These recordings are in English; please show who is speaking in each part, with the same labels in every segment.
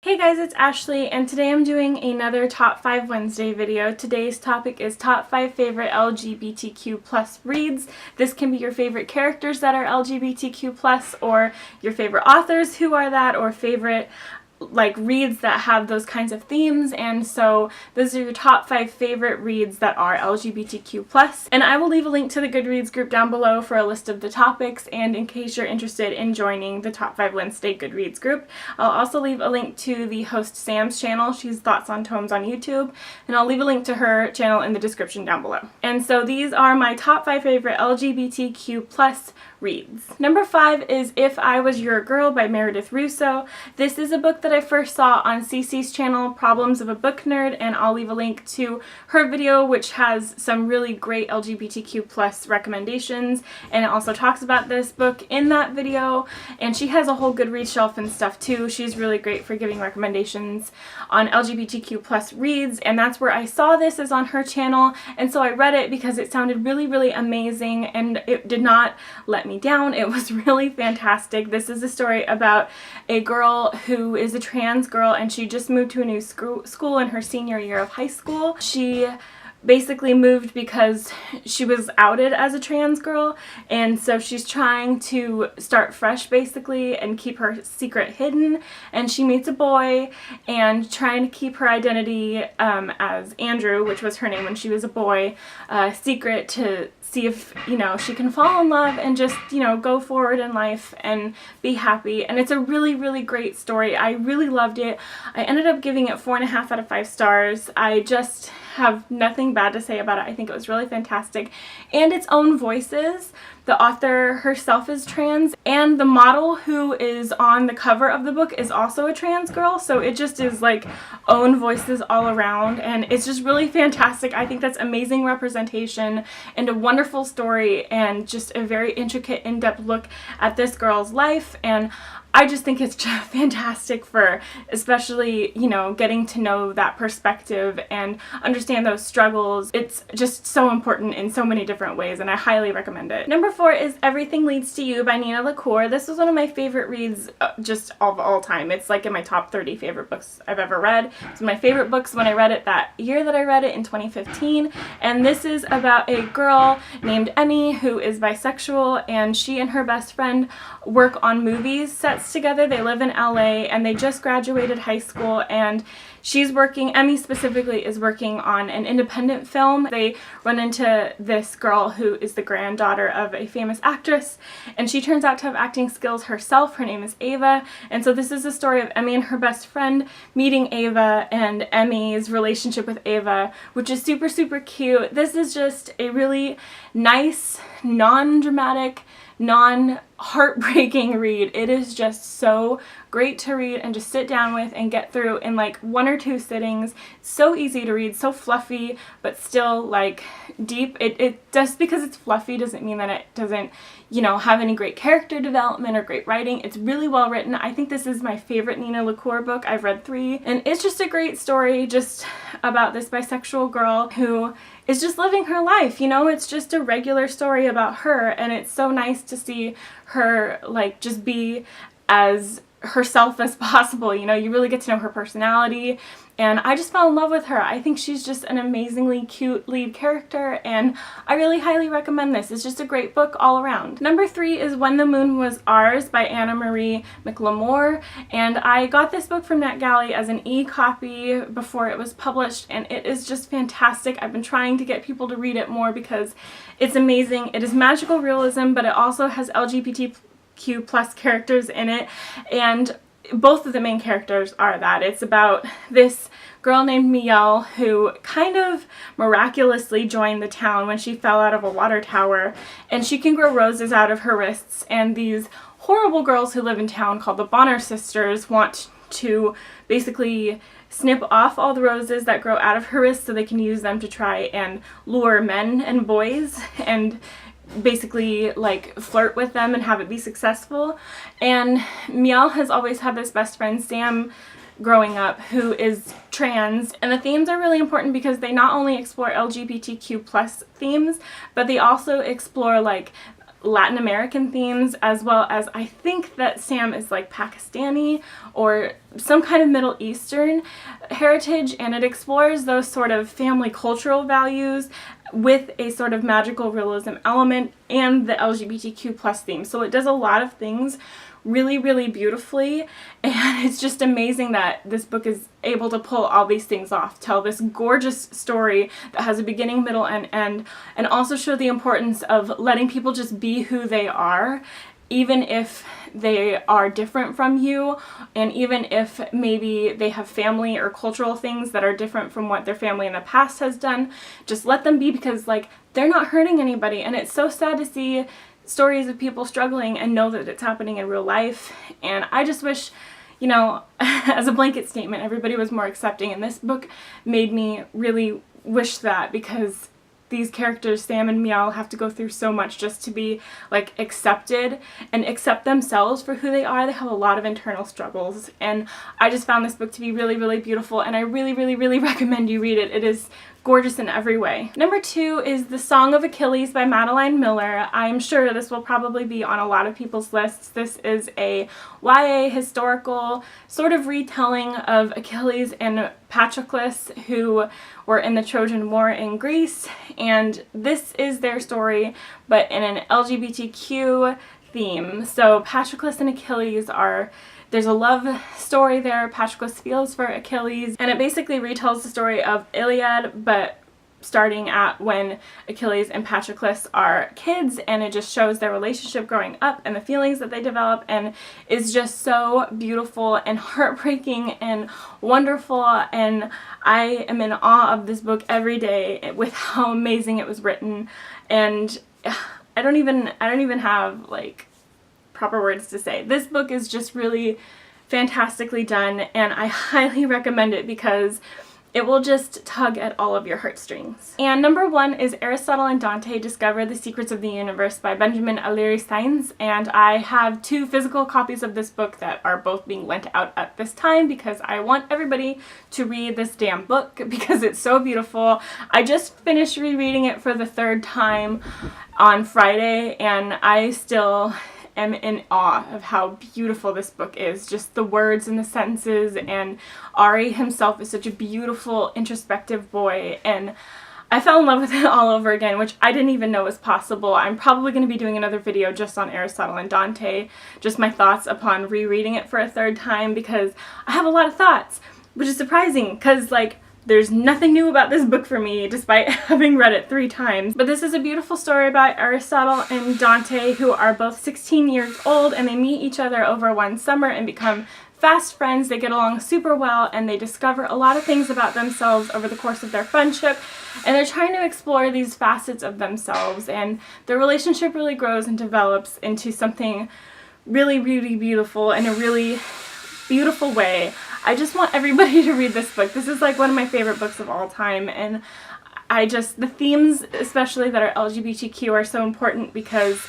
Speaker 1: Hey guys, it's Ashley, and today I'm doing another Top 5 Wednesday video. Today's topic is Top 5 Favorite LGBTQ Plus Reads. This can be your favorite characters that are LGBTQ Plus, or your favorite authors who are that, or favorite reads that have those kinds of themes. And so those are your top 5 favorite reads that are LGBTQ+. And I will leave a link to the Goodreads group down below for a list of the topics, and in case you're interested in joining the Top 5 Wednesday Goodreads group. I'll also leave a link to the host Sam's channel. She's Thoughts on Tomes on YouTube, and I'll leave a link to her channel in the description down below. And so these are my top 5 favorite LGBTQ+ reads. Number 5 is If I Was Your Girl by Meredith Russo. This is a book that I first saw on Cece's channel, Problems of a Book Nerd, and I'll leave a link to her video, which has some really great LGBTQ+ recommendations, and it also talks about this book in that video. And she has a whole Goodreads shelf and stuff too. She's really great for giving recommendations on LGBTQ+ reads, and that's where I saw this, is on her channel. And so I read it because it sounded really amazing, and it did not let me down. It was really fantastic. This is a story about a girl who is a trans girl, and she just moved to a new school in her senior year of high school. She basically moved because she was outed as a trans girl, and so she's trying to start fresh basically and keep her secret hidden. And she meets a boy and trying to keep her identity as Andrew, which was her name when she was a boy, secret, to see if, she can fall in love and just, go forward in life and be happy. And it's a really great story. I really loved it. I ended up giving it 4.5 out of 5 stars. I just have nothing bad to say about it. I think it was really fantastic. And its own voices. The author herself is trans, and the model who is on the cover of the book is also a trans girl, so it just is own voices all around, and it's just really fantastic. I think that's amazing representation and a wonderful story, and just a very intricate, in-depth look at this girl's life. And I just think it's just fantastic for especially, getting to know that perspective and understand those struggles. It's just so important in so many different ways, and I highly recommend it. Number 4 is Everything Leads to You by Nina LaCour. This was one of my favorite reads just of all time. It's in my top 30 favorite books I've ever read. It's my favorite books when I read it that year that I read it in 2015. And this is about a girl named Emmy who is bisexual, and she and her best friend work on movies sets together. They live in LA, and they just graduated high school, and Emmy specifically is working on an independent film. They run into this girl who is the granddaughter of a famous actress, and she turns out to have acting skills herself. Her name is Ava, and so this is the story of Emmy and her best friend meeting Ava, and Emmy's relationship with Ava, which is super cute. This is just a really nice, non-dramatic, non-heartbreaking read. It is just so great to read and just sit down with and get through in 1 or 2 sittings. So easy to read, so fluffy, but still deep. It just because it's fluffy doesn't mean that it doesn't, have any great character development or great writing. It's really well written. I think this is my favorite Nina LaCour book. I've read 3, and it's just a great story just about this bisexual girl who is just living her life. It's just a regular story about her, and it's so nice to see her just be as herself as possible. You really get to know her personality, and I just fell in love with her. I think she's just an amazingly cute lead character, and I really highly recommend this. It's just a great book all around. Number 3 is When the Moon Was Ours by Anna Marie McLemore, and I got this book from NetGalley as an e-copy before it was published, and it is just fantastic. I've been trying to get people to read it more because it's amazing. It is magical realism, but it also has LGBTQ+ characters in it, and both of the main characters are that. It's about this girl named Miel who kind of miraculously joined the town when she fell out of a water tower, and she can grow roses out of her wrists, and these horrible girls who live in town called the Bonner sisters want to basically snip off all the roses that grow out of her wrists so they can use them to try and lure men and boys and basically flirt with them and have it be successful. And Miel has always had this best friend, Sam, growing up, who is trans, and the themes are really important because they not only explore LGBTQ+ themes, but they also explore Latin American themes, as well as I think that Sam is like Pakistani or some kind of Middle Eastern heritage, and it explores those sort of family cultural values with a sort of magical realism element and the LGBTQ plus theme. So it does a lot of things really, really beautifully, and it's just amazing that this book is able to pull all these things off, tell this gorgeous story that has a beginning, middle, and end, and also show the importance of letting people just be who they are, even if they are different from you, and even if maybe they have family or cultural things that are different from what their family in the past has done. Just let them be, because like they're not hurting anybody, and it's so sad to see stories of people struggling and know that it's happening in real life. And I just wish, you know, as a blanket statement, everybody was more accepting, and this book made me really wish that, because these characters, Sam and Miel, have to go through so much just to be like accepted and accept themselves for who they are. They have a lot of internal struggles, and I just found this book to be really, really beautiful, and I really, really, really recommend you read it. It is gorgeous in every way. Number 2 is The Song of Achilles by Madeline Miller. I'm sure this will probably be on a lot of people's lists. This is a YA historical sort of retelling of Achilles and Patroclus, who were in the Trojan War in Greece, and this is their story, but in an LGBTQ theme. So Patroclus and Achilles there's a love story there. Patroclus feels for Achilles, and it basically retells the story of Iliad, but starting at when Achilles and Patroclus are kids, and it just shows their relationship growing up and the feelings that they develop, and is just so beautiful and heartbreaking and wonderful, and I am in awe of this book every day with how amazing it was written. And I don't even have like proper words to say. This book is just really fantastically done, and I highly recommend it because it will just tug at all of your heartstrings. And number 1 is Aristotle and Dante Discover the Secrets of the Universe by Benjamin Aliri Sainz, and I have 2 physical copies of this book that are both being lent out at this time because I want everybody to read this damn book because it's so beautiful. I just finished rereading it for the 3rd time on Friday, and I still am in awe of how beautiful this book is. Just the words and the sentences, and Ari himself is such a beautiful, introspective boy, and I fell in love with it all over again, which I didn't even know was possible. I'm probably going to be doing another video just on Aristotle and Dante, just my thoughts upon rereading it for a 3rd time, because I have a lot of thoughts, which is surprising, because like there's nothing new about this book for me, despite having read it 3 times. But this is a beautiful story about Aristotle and Dante, who are both 16 years old, and they meet each other over one summer and become fast friends. They get along super well, and they discover a lot of things about themselves over the course of their friendship, and they're trying to explore these facets of themselves, and their relationship really grows and develops into something really, really beautiful in a really beautiful way. I just want everybody to read this book. This is like one of my favorite books of all time, and the themes, especially that are LGBTQ, are so important because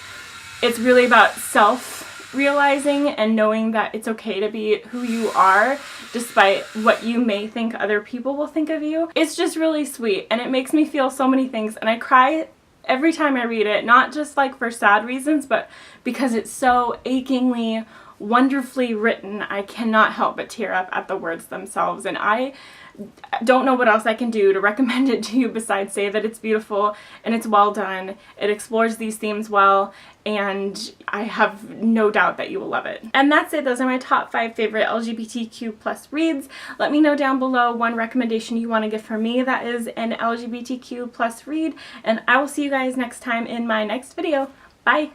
Speaker 1: it's really about self-realizing and knowing that it's okay to be who you are despite what you may think other people will think of you. It's just really sweet, and it makes me feel so many things, and I cry every time I read it, not just like for sad reasons, but because it's so achingly wonderfully written. I cannot help but tear up at the words themselves, and I don't know what else I can do to recommend it to you besides say that it's beautiful and it's well done. It explores these themes well, and I have no doubt that you will love it. And that's it. Those are my top 5 favorite LGBTQ plus reads. Let me know down below one recommendation you want to give for me that is an LGBTQ plus read, and I will see you guys next time in my next video. Bye!